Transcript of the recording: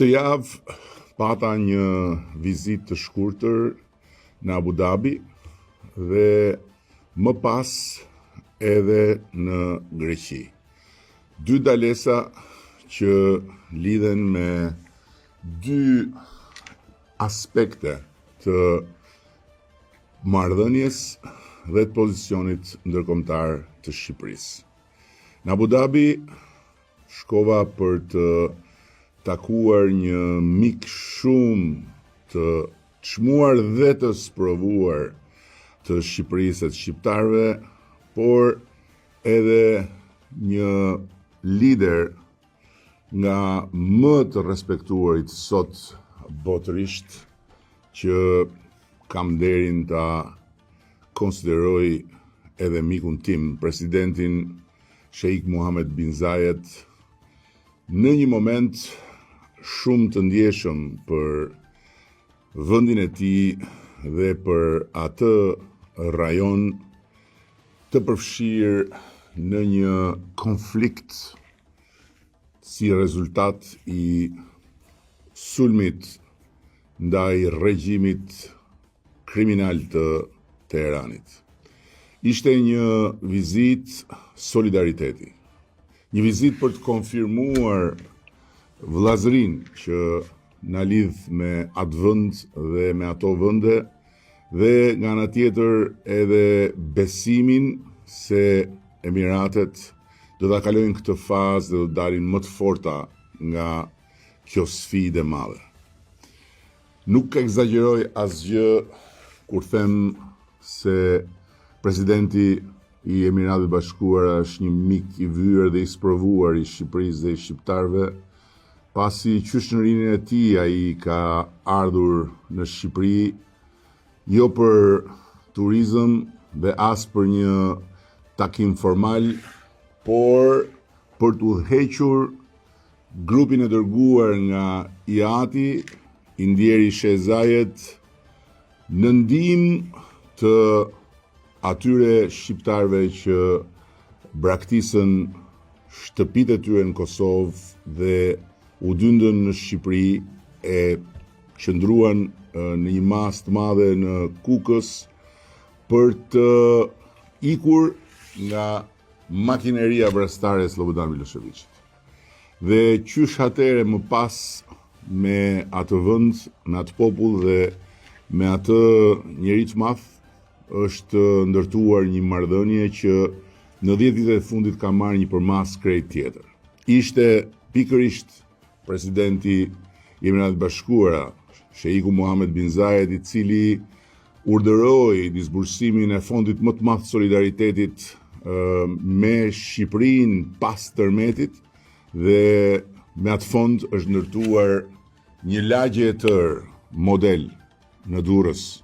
Këtë javë pata një vizitë të shkurtër në Abu Dhabi dhe më pas edhe në Greqi. Dy dalesa që lidhen me dy aspekte të marrëdhënies dhe të pozicionit ndërkombëtar të Shqipërisë. Në Abu Dhabi shkova për të takuar një mik shumë të çmuar dhe të sprovuar të Shqipërisë e të shqiptarëve, por edhe një lider nga më të respektuarit sot botërisht që kam nderin ta konsideroj edhe mikun tim, presidentin Sheikh Mohammed bin Zayed, në një moment shumë të ndjeshëm për vendin e tij dhe për atë rajon të përfshirë në një konflikt si rezultat i sulmit ndaj regjimit kriminal të Teheranit. Ishte një vizitë solidariteti. Një vizitë për të konfirmuar vëllazërinë që na lidh me atë vend dhe me ato vende, dhe nga ana tjetër edhe besimin se Emiratet do ta kalojnë këtë fazë dhe do të dalin më të forta nga kjo sfidë e madhe. Nuk egzagjeroj asgjë kur them se presidenti i Emiratëve Bashkuara është një mik i vyer dhe i sprovuar i Shqipërisë dhe i shqiptarëve, pasi qyshërinë e tij ai ka ardhur në Shqipëri jo për turizëm dhe as për një takim formal, por për të udhëhequr grupin e dërguar nga IATI, i ndjeri Shehzayed, në ndihmë të atyre shqiptarëve që braktisën shtëpitë e tyre në Kosovë dhe u dyndën në Shqipëri, e qëndruan në një masë të madhe në Kukës për të ikur nga makineria vrastare e Slobodan Miloševićit. Dhe qysh atëre më pas me atë vend, me atë popull dhe me atë njeri të madh është ndërtuar një marrëdhënie që në 10 ditët e fundit ka marrë një përmas krejt tjetër. Ishte pikërisht presidenti i Emiratëve Bashkuara, Sheikhu Mohammed bin Zayed, i cili urdhëroi disbursimin e fondit më të madh të solidaritetit me Shqipërinë pas tërmetit, dhe me atë fond është ndërtuar një lagje e tërë model në Durrës,